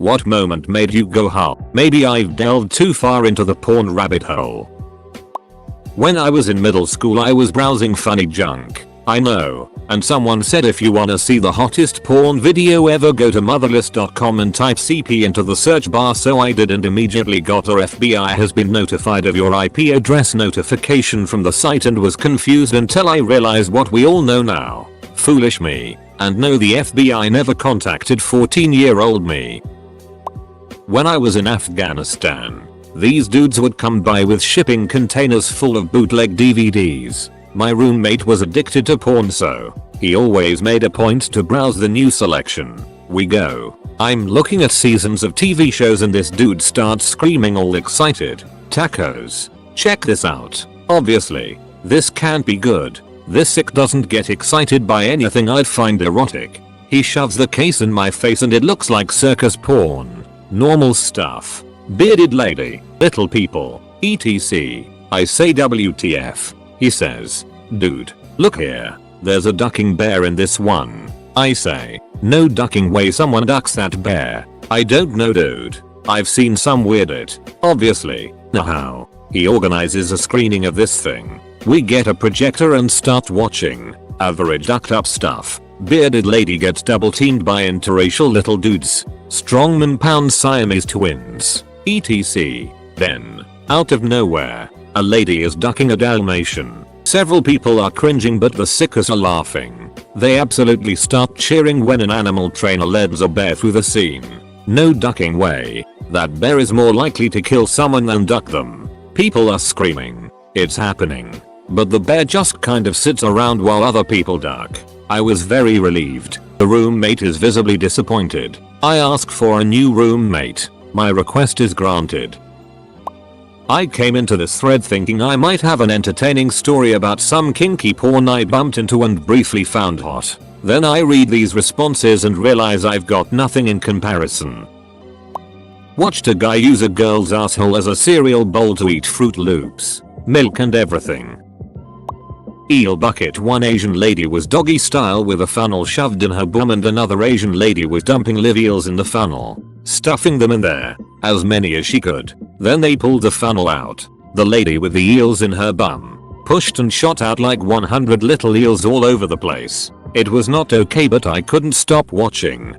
What moment made you go huh? Maybe I've delved too far into the porn rabbit hole. When I was in middle school I was browsing funny junk. I know. And someone said if you wanna see the hottest porn video ever go to motherless.com and type CP into the search bar, so I did and immediately got our FBI has been notified of your IP address notification from the site and was confused until I realized what we all know now. Foolish me. And no, the FBI never contacted 14-year-old me. When I was in Afghanistan, these dudes would come by with shipping containers full of bootleg DVDs. My roommate was addicted to porn, so he always made a point to browse the new selection. We go. I'm looking at seasons of TV shows and this dude starts screaming all excited. Tacos. Check this out. Obviously. This can't be good. This sick doesn't get excited by anything I'd find erotic. He shoves the case in my face and it looks like circus porn. Normal stuff. Bearded lady. Little people. etc. I say WTF. He says, dude, look here. There's a ducking bear in this one. I say, no ducking way, someone ducks that bear. I don't know, dude. I've seen some weird it. Obviously. Now how? He organizes a screening of this thing. We get a projector and start watching. Average ducked up stuff. Bearded lady gets double teamed by interracial little dudes. Strongman pounds Siamese twins. etc. Then, out of nowhere, a lady is ducking a Dalmatian. Several people are cringing but the sickos are laughing. They absolutely start cheering when an animal trainer leads a bear through the scene. No ducking way. That bear is more likely to kill someone than duck them. People are screaming. It's happening. But the bear just kind of sits around while other people duck. I was very relieved. The roommate is visibly disappointed. I ask for a new roommate. My request is granted. I came into this thread thinking I might have an entertaining story about some kinky porn I bumped into and briefly found hot. Then I read these responses and realize I've got nothing in comparison. Watched a guy use a girl's asshole as a cereal bowl to eat Fruit Loops, milk and everything. Eel bucket. One Asian lady was doggy style with a funnel shoved in her bum and another Asian lady was dumping live eels in the funnel, stuffing them in there, as many as she could. Then they pulled the funnel out. The lady with the eels in her bum pushed and shot out like 100 little eels all over the place. It was not okay, but I couldn't stop watching.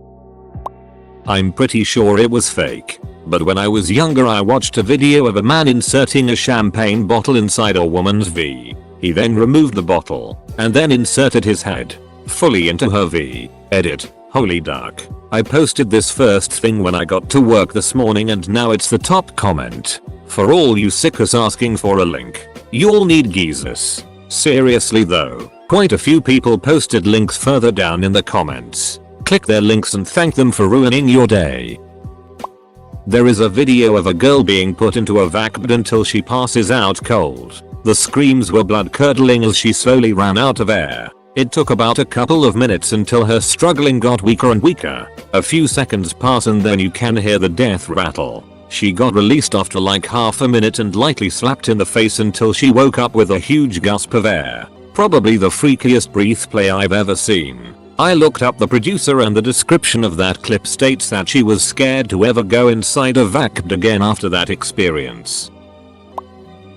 I'm pretty sure it was fake, but when I was younger I watched a video of a man inserting a champagne bottle inside a woman's V. He then removed the bottle and then inserted his head fully into her V. Edit. Holy duck. I posted this first thing when I got to work this morning and now it's the top comment. For all you sickos asking for a link, you'll need Jesus. Seriously though, quite a few people posted links further down in the comments. Click their links and thank them for ruining your day. There is a video of a girl being put into a vac bed until she passes out cold. The screams were blood-curdling as she slowly ran out of air. It took about a couple of minutes until her struggling got weaker and weaker. A few seconds pass and then you can hear the death rattle. She got released after like half a minute and lightly slapped in the face until she woke up with a huge gasp of air. Probably the freakiest breath play I've ever seen. I looked up the producer and the description of that clip states that she was scared to ever go inside a vac again after that experience.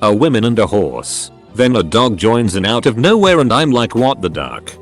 A woman and a horse. Then a dog joins in out of nowhere and I'm like, what the duck?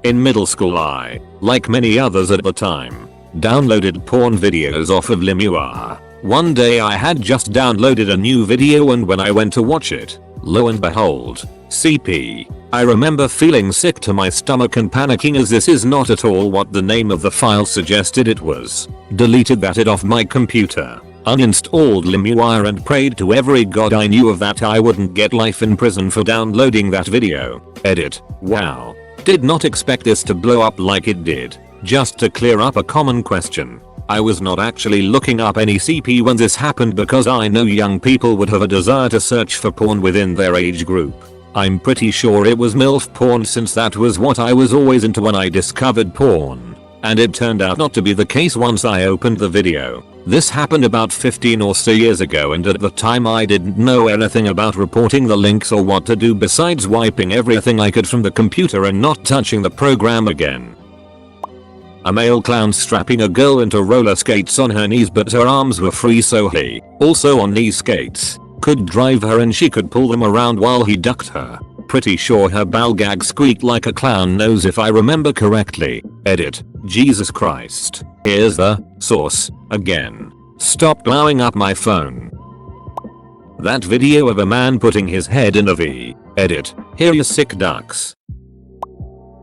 In middle school I, like many others at the time, downloaded porn videos off of LimeWire. One day I had just downloaded a new video and when I went to watch it, lo and behold, CP. I remember feeling sick to my stomach and panicking as this is not at all what the name of the file suggested it was. Deleted that off my computer. Uninstalled LimeWire and prayed to every god I knew of that I wouldn't get life in prison for downloading that video. Edit. Wow. Did not expect this to blow up like it did. Just to clear up a common question. I was not actually looking up any CP when this happened because I know young people would have a desire to search for porn within their age group. I'm pretty sure it was MILF porn since that was what I was always into when I discovered porn. And it turned out not to be the case once I opened the video. This happened about 15 or so years ago and at the time I didn't know anything about reporting the links or what to do besides wiping everything I could from the computer and not touching the program again. A male clown strapping a girl into roller skates on her knees, but her arms were free, so he, also on knee skates, could drive her and she could pull them around while he ducked her. Pretty sure her ball gag squeaked like a clown nose if I remember correctly. Edit. Jesus Christ. Here's the source again. Stop blowing up my phone. That video of a man putting his head in a V. Edit. Here you sick ducks.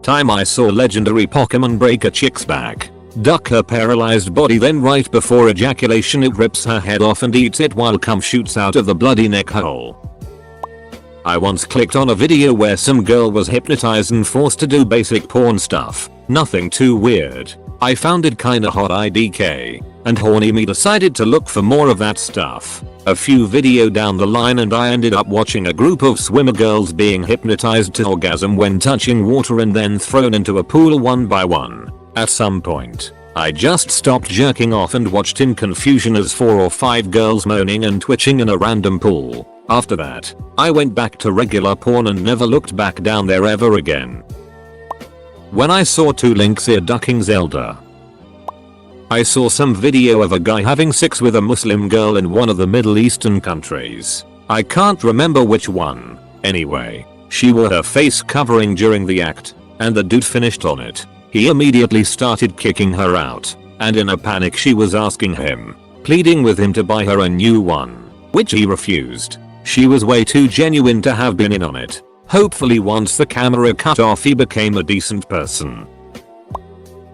Time I saw legendary Pokemon break a chick's back, duck her paralyzed body, then right before ejaculation it rips her head off and eats it while cum shoots out of the bloody neck hole. I once clicked on a video where some girl was hypnotized and forced to do basic porn stuff. Nothing too weird. I found it kinda hot IDK, and horny me decided to look for more of that stuff. A few video down the line and I ended up watching a group of swimmer girls being hypnotized to orgasm when touching water and then thrown into a pool one by one. At some point, I just stopped jerking off and watched in confusion as 4 or 5 girls moaning and twitching in a random pool. After that, I went back to regular porn and never looked back down there ever again. When I saw 2 links ear ducking Zelda. I saw some video of a guy having sex with a Muslim girl in one of the Middle Eastern countries. I can't remember which one. Anyway, she wore her face covering during the act, and the dude finished on it. He immediately started kicking her out, and in a panic she was asking him, pleading with him to buy her a new one, which he refused. She was way too genuine to have been in on it. Hopefully once the camera cut off he became a decent person.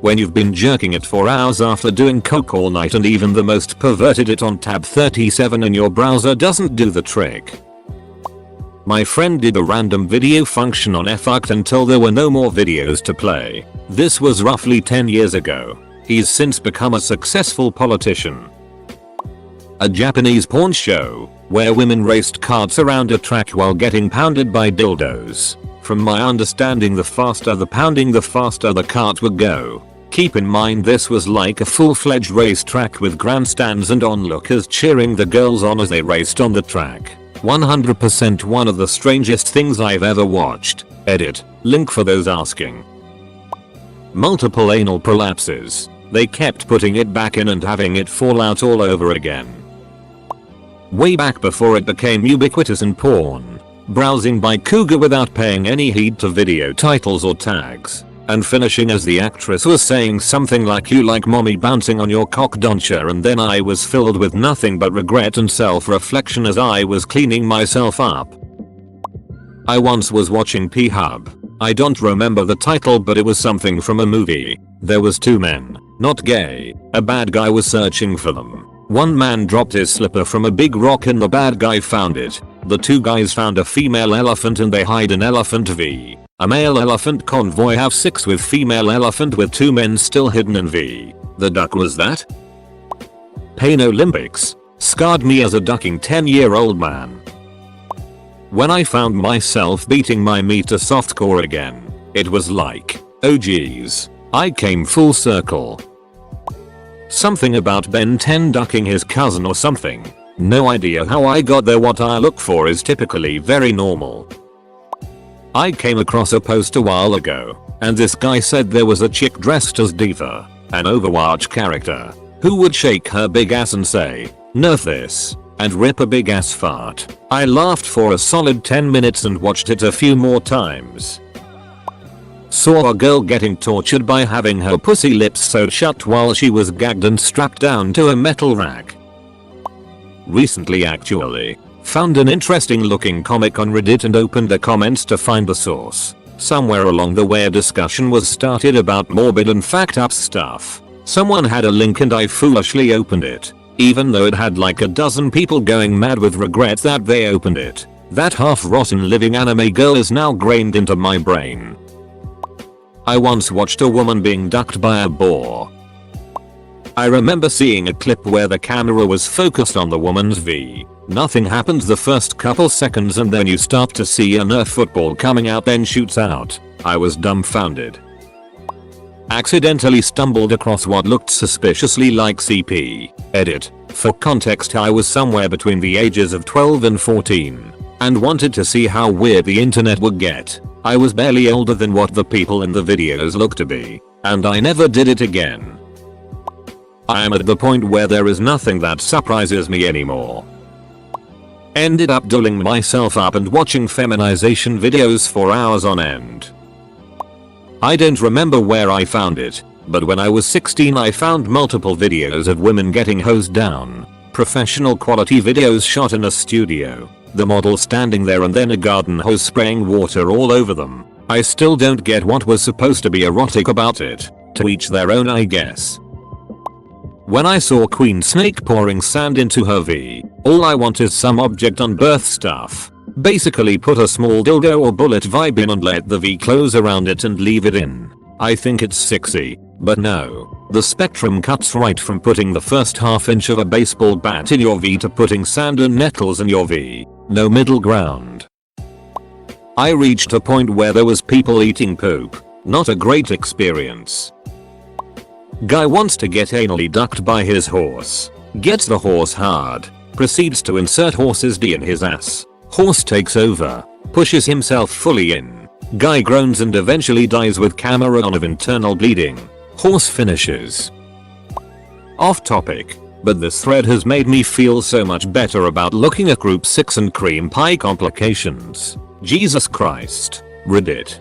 When you've been jerking it for hours after doing coke all night and even the most perverted it on tab 37 and your browser doesn't do the trick. My friend did a random video function on Fucked until there were no more videos to play. This was roughly 10 years ago. He's since become a successful politician. A Japanese porn show where women raced carts around a track while getting pounded by dildos. From my understanding, the faster the pounding the faster the cart would go. Keep in mind this was like a full-fledged racetrack with grandstands and onlookers cheering the girls on as they raced on the track. 100% one of the strangest things I've ever watched. Edit. Link for those asking. Multiple anal prolapses. They kept putting it back in and having it fall out all over again. Way back before it became ubiquitous in porn. Browsing by Cougar without paying any heed to video titles or tags. And finishing as the actress was saying something like "you like mommy bouncing on your cock, don't ya?" and then I was filled with nothing but regret and self-reflection as I was cleaning myself up. I once was watching P-Hub. I don't remember the title, but it was something from a movie. There was 2 men, not gay. A bad guy was searching for them. One man dropped his slipper from a big rock and the bad guy found it. The 2 guys found a female elephant and they hide an elephant V. A male elephant convoy have sex with female elephant with 2 men still hidden in V. The duck was that? Pain Olympics scarred me as a ducking 10-year-old man. When I found myself beating my meat to softcore again, it was like, oh geez, I came full circle. Something about Ben 10 ducking his cousin or something. No idea how I got there. What I look for is typically very normal. I came across a post a while ago, and this guy said there was a chick dressed as Diva, an Overwatch character, who would shake her big ass and say, "Nerf this," and rip a big ass fart. I laughed for a solid 10 minutes and watched it a few more times. Saw a girl getting tortured by having her pussy lips sewed shut while she was gagged and strapped down to a metal rack. Recently actually. Found an interesting looking comic on Reddit and opened the comments to find the source. Somewhere along the way a discussion was started about morbid and fact up stuff. Someone had a link and I foolishly opened it. Even though it had like a dozen people going mad with regret that they opened it. That half-rotten living anime girl is now grained into my brain. I once watched a woman being ducked by a boar. I remember seeing a clip where the camera was focused on the woman's V. Nothing happens the first couple seconds and then you start to see a Nerf football coming out then shoots out. I was dumbfounded. Accidentally stumbled across what looked suspiciously like CP. Edit. For context, I was somewhere between the ages of 12 and 14 and wanted to see how weird the internet would get. I was barely older than what the people in the videos looked to be. and I never did it again. I am at the point where there is nothing that surprises me anymore. Ended up doling myself up and watching feminization videos for hours on end. I don't remember where I found it, but when I was 16 I found multiple videos of women getting hosed down. Professional quality videos shot in a studio. The model standing there and then a garden hose spraying water all over them. I still don't get what was supposed to be erotic about it. To each their own, I guess. When I saw Queen Snake pouring sand into her V, all I want is some object on birth stuff. Basically put a small dildo or bullet vibe in and let the V close around it and leave it in. I think it's sexy, but no. The spectrum cuts right from putting the first ½ inch of a baseball bat in your V to putting sand and nettles in your V. No middle ground. I reached a point where there was people eating poop. Not a great experience. Guy wants to get anally ducked by his horse. Gets the horse hard. Proceeds to insert horse's D in his ass. Horse takes over. Pushes himself fully in. Guy groans and eventually dies with camera on of internal bleeding. Horse finishes. Off topic, but this thread has made me feel so much better about looking at group 6 and cream pie complications. Jesus Christ. Reddit.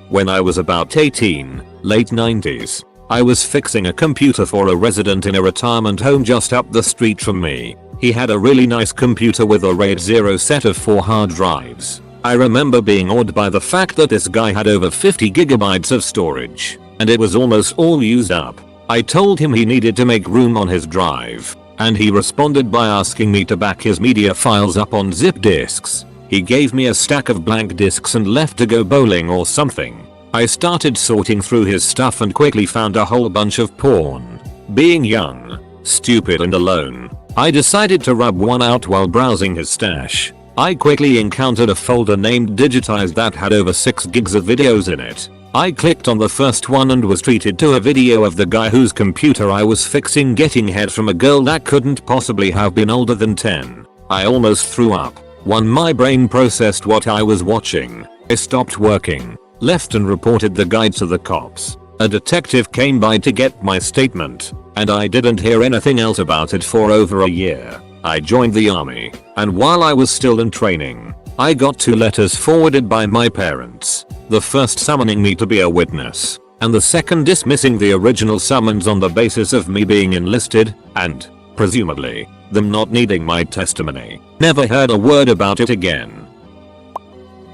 When I was about 18, late 90s, I was fixing a computer for a resident in a retirement home just up the street from me. He had a really nice computer with a RAID 0 set of 4 hard drives. I remember being awed by the fact that this guy had over 50 gigabytes of storage, and it was almost all used up. I told him he needed to make room on his drive, and he responded by asking me to back his media files up on zip disks. He gave me a stack of blank disks and left to go bowling or something. I started sorting through his stuff and quickly found a whole bunch of porn. Being young, stupid and alone, I decided to rub one out while browsing his stash. I quickly encountered a folder named Digitized that had over 6 gigs of videos in it. I clicked on the first one and was treated to a video of the guy whose computer I was fixing getting head from a girl that couldn't possibly have been older than 10. I almost threw up. When my brain processed what I was watching, I stopped working, left and reported the guy to the cops. A detective came by to get my statement, and I didn't hear anything else about it for over a year. I joined the army, and while I was still in training, I got 2 letters forwarded by my parents. The first summoning me to be a witness, and the second dismissing the original summons on the basis of me being enlisted, and, presumably, them not needing my testimony. Never heard a word about it again.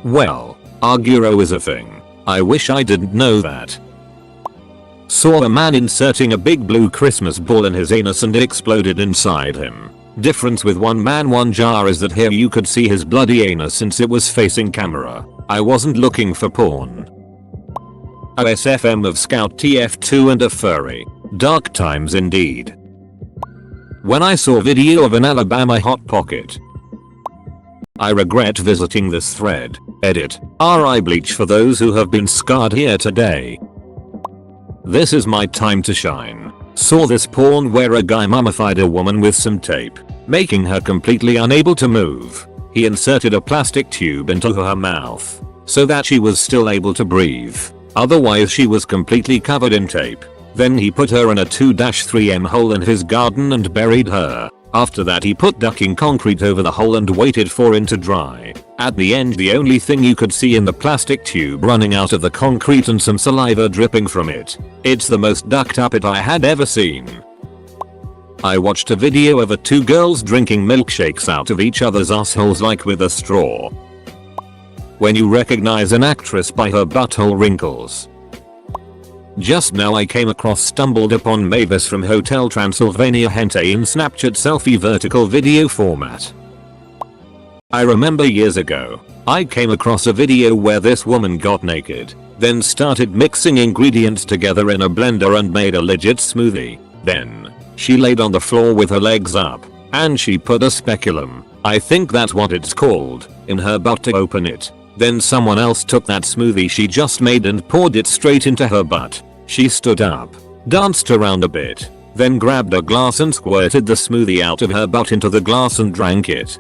Well, Arguro is a thing. I wish I didn't know that. Saw a man inserting a big blue Christmas ball in his anus and it exploded inside him. Difference with one man one jar is that here you could see his bloody anus since it was facing camera. I wasn't looking for porn. OSFM of Scout TF2 and a furry. Dark times indeed. When I saw video of an Alabama hot pocket. I regret visiting this thread. Edit. RI bleach for those who have been scarred here today. This is my time to shine. Saw this porn where a guy mummified a woman with some tape, making her completely unable to move. He inserted a plastic tube into her mouth so that she was still able to breathe. Otherwise she was completely covered in tape. Then he put her in a 2-3 hole in his garden and buried her. After that he put ducking concrete over the hole and waited for it to dry. At the end the only thing you could see in the plastic tube running out of the concrete and some saliva dripping from it. It's the most ducked up it I had ever seen. I watched a video of 2 girls drinking milkshakes out of each other's assholes like with a straw. When you recognize an actress by her butthole wrinkles. Just now I stumbled upon Mavis from Hotel Transylvania hentai in Snapchat selfie vertical video format. I remember years ago, I came across a video where this woman got naked, then started mixing ingredients together in a blender and made a legit smoothie. Then, she laid on the floor with her legs up, and she put a speculum, I think that's what it's called, in her butt to open it. Then someone else took that smoothie she just made and poured it straight into her butt. She stood up, danced around a bit, then grabbed a glass and squirted the smoothie out of her butt into the glass and drank it.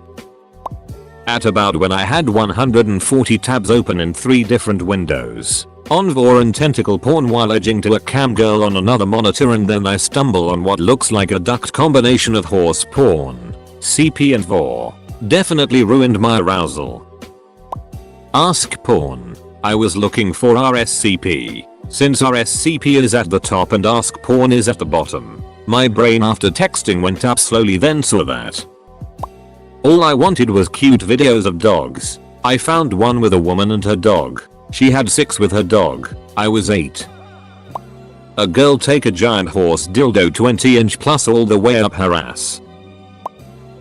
At about when I had 140 tabs open in 3 different windows. Onvor and tentacle porn while edging to a cam girl on another monitor, and then I stumble on what looks like a duct combination of horse porn, CP and vor. Definitely ruined my arousal. Ask porn. I was looking for RSCP. Since RSCP is at the top and ask porn is at the bottom, my brain after texting went up slowly, then saw that. All I wanted was cute videos of dogs. I found one with a woman and her dog. She had 6 with her dog. I was 8. A girl take a giant horse dildo 20-inch plus all the way up her ass.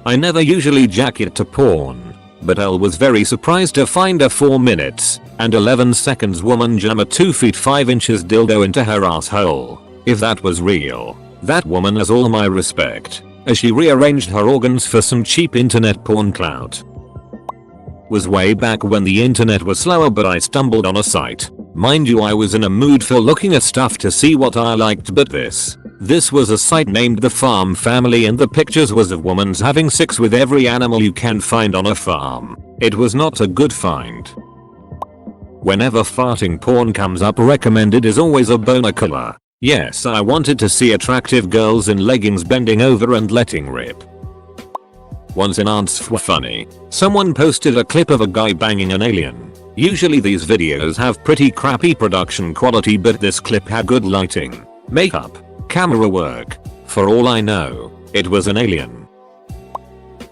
I never usually jack it to porn, but Elle was very surprised to find a 4 minutes and 11 seconds woman jam a 2 feet 5 inches dildo into her asshole. If that was real, that woman has all my respect, as she rearranged her organs for some cheap internet porn clout. Was way back when the internet was slower, but I stumbled on a site. Mind you, I was in a mood for looking at stuff to see what I liked, but this was a site named The Farm Family, and the pictures was of women's having sex with every animal you can find on a farm. It was not a good find. Whenever farting porn comes up, recommended is always a boner killer. Yes, I wanted to see attractive girls in leggings bending over and letting rip. Once in Ants for funny, someone posted a clip of a guy banging an alien. Usually these videos have pretty crappy production quality, but this clip had good lighting, makeup, camera work. For all I know, it was an alien.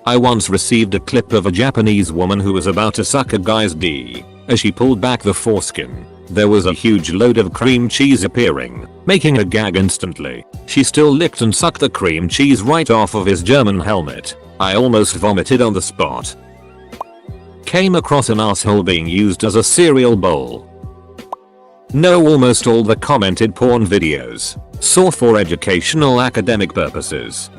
I once received a clip of a Japanese woman who was about to suck a guy's D. As she pulled back the foreskin, there was a huge load of cream cheese appearing, making her gag instantly. She still licked and sucked the cream cheese right off of his German helmet. I almost vomited on the spot. Came across an asshole being used as a cereal bowl. No, almost all the commented porn videos saw for educational academic purposes.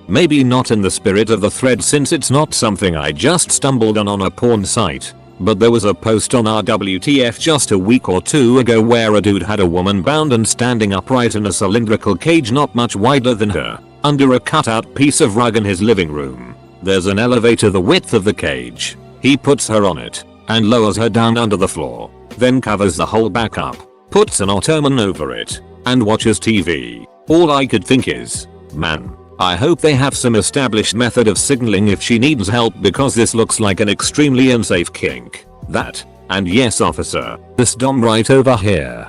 Maybe not in the spirit of the thread, since it's not something I just stumbled on a porn site, but there was a post on RWTF just a week or 2 ago where a dude had a woman bound and standing upright in a cylindrical cage not much wider than her, under a cutout piece of rug in his living room. There's an elevator the width of the cage. He puts her on it and lowers her down under the floor, then covers the hole back up, puts an ottoman over it, and watches TV. All I could think is, man, I hope they have some established method of signaling if she needs help, because this looks like an extremely unsafe kink. That, and yes officer, this dom right over here.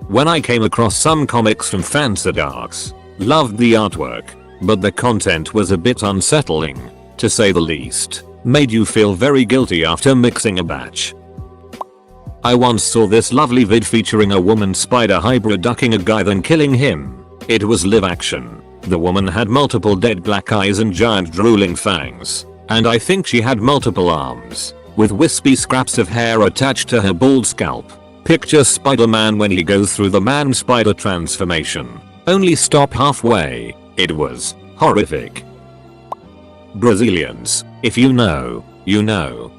When I came across some comics from Fancy Darks, loved the artwork, but the content was a bit unsettling, to say the least. Made you feel very guilty after mixing a batch. I once saw this lovely vid featuring a woman spider hybrid ducking a guy then killing him. It was live action. The woman had multiple dead black eyes and giant drooling fangs, and I think she had multiple arms, with wispy scraps of hair attached to her bald scalp. Picture Spider-Man when he goes through the man-spider transformation. Only stop halfway. It was horrific. Brazilians, if you know, you know.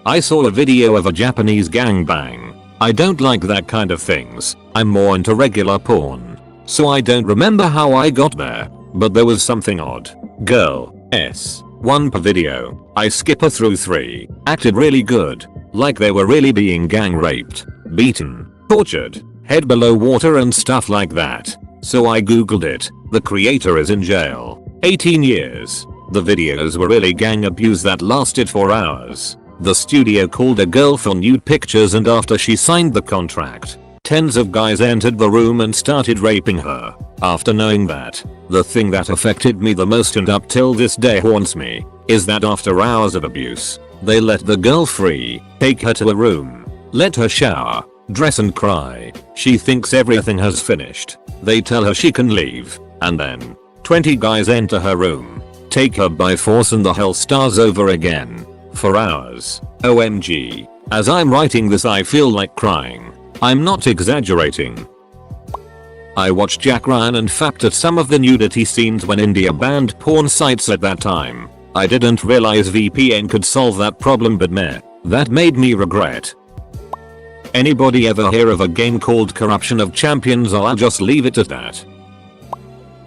I saw a video of a Japanese gangbang. I don't like that kind of things. I'm more into regular porn, so I don't remember how I got there, but there was something odd. Girl, S. 1 per video. I skip her through 3. Acted really good, like they were really being gang raped, beaten, tortured, head below water and stuff like that. So I googled it. The creator is in jail. 18 years. The videos were really gang abuse that lasted for hours. The studio called a girl for nude pictures, and after she signed the contract, tens of guys entered the room and started raping her. After knowing that, the thing that affected me the most and up till this day haunts me, is that after hours of abuse, they let the girl free, take her to a room, let her shower, dress and cry. She thinks everything has finished. They tell her she can leave, and then 20 guys enter her room, take her by force, and the hell starts over again. For hours. OMG. As I'm writing this I feel like crying. I'm not exaggerating. I watched Jack Ryan and fapped at some of the nudity scenes when India banned porn sites at that time. I didn't realize VPN could solve that problem, but meh, that made me regret. Anybody ever hear of a game called Corruption of Champions? I'll just leave it at that.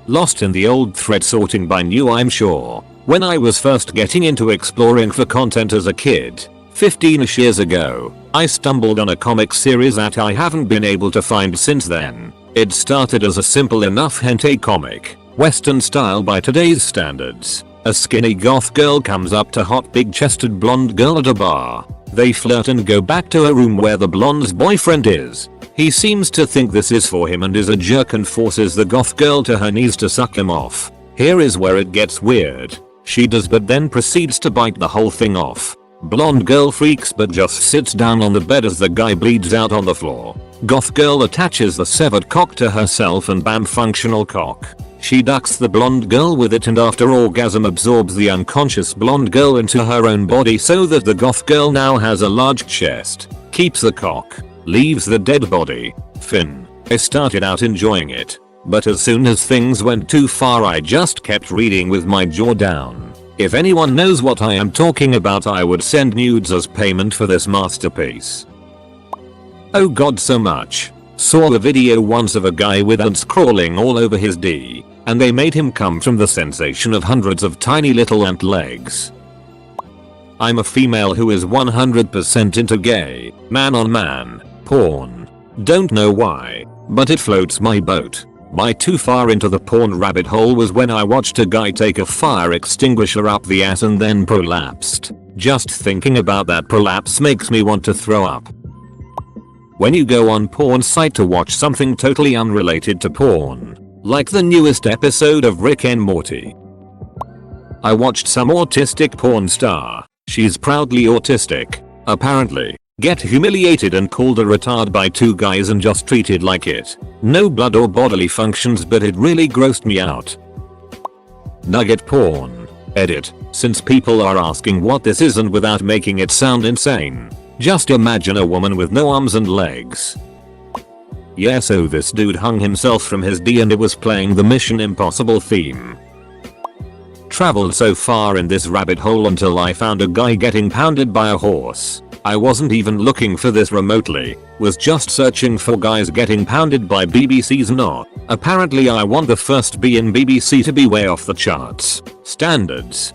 Lost in the old thread sorting by new, I'm sure. When I was first getting into exploring for content as a kid, 15ish years ago, I stumbled on a comic series that I haven't been able to find since then. It started as a simple enough hentai comic, Western style by today's standards. A skinny goth girl comes up to hot big-chested blonde girl at a bar. They flirt and go back to a room where the blonde's boyfriend is. He seems to think this is for him and is a jerk and forces the goth girl to her knees to suck him off. Here is where it gets weird. She does, but then proceeds to bite the whole thing off. Blonde girl freaks but just sits down on the bed as the guy bleeds out on the floor. Goth girl attaches the severed cock to herself and bam, functional cock. She ducks the blonde girl with it and after orgasm absorbs the unconscious blonde girl into her own body so that the goth girl now has a large chest. Keeps the cock. Leaves the dead body. Fin. I started out enjoying it. But as soon as things went too far I just kept reading with my jaw down. If anyone knows what I am talking about, I would send nudes as payment for this masterpiece. Oh god, so much. Saw a video once of a guy with ants crawling all over his D, and they made him come from the sensation of hundreds of tiny little ant legs. I'm a female who is 100% into gay, man on man, porn. Don't know why, but it floats my boat. My too far into the porn rabbit hole was when I watched a guy take a fire extinguisher up the ass and then prolapsed. Just thinking about that prolapse makes me want to throw up. When you go on porn site to watch something totally unrelated to porn, like the newest episode of Rick and Morty. I watched some autistic porn star, she's proudly autistic, apparently, get humiliated and called a retard by two guys and just treated like it. No blood or bodily functions, but it really grossed me out. Nugget porn. Edit. Since people are asking what this is and without making it sound insane, just imagine a woman with no arms and legs. Yeah, so this dude hung himself from his D and it was playing the Mission Impossible theme. Traveled so far in this rabbit hole until I found a guy getting pounded by a horse. I wasn't even looking for this remotely, was just searching for guys getting pounded by BBC's not. Apparently I want the first B in BBC to be way off the charts. Standards.